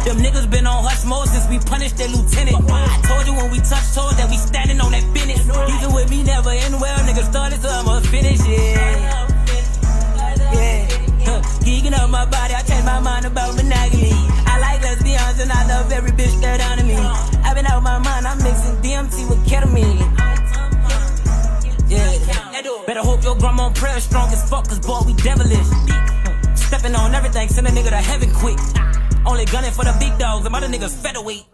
Them niggas been on hush mode since we punished their lieutenant. I told you when we touched toes that we standing on that business. Even with me never end well, niggas started, so I'ma finish, yeah. Geeking up my body, I changed my mind about monogamy. I like lesbians and I love every bitch that on me. I've been out my mind, I'm mixing DMT with ketamine. Yeah, better hope your grandma on prayer strong as fuck, cause boy, we devilish. Stepping on everything, send a nigga to heaven quick. Only gunning for the big dogs, them other niggas featherweight.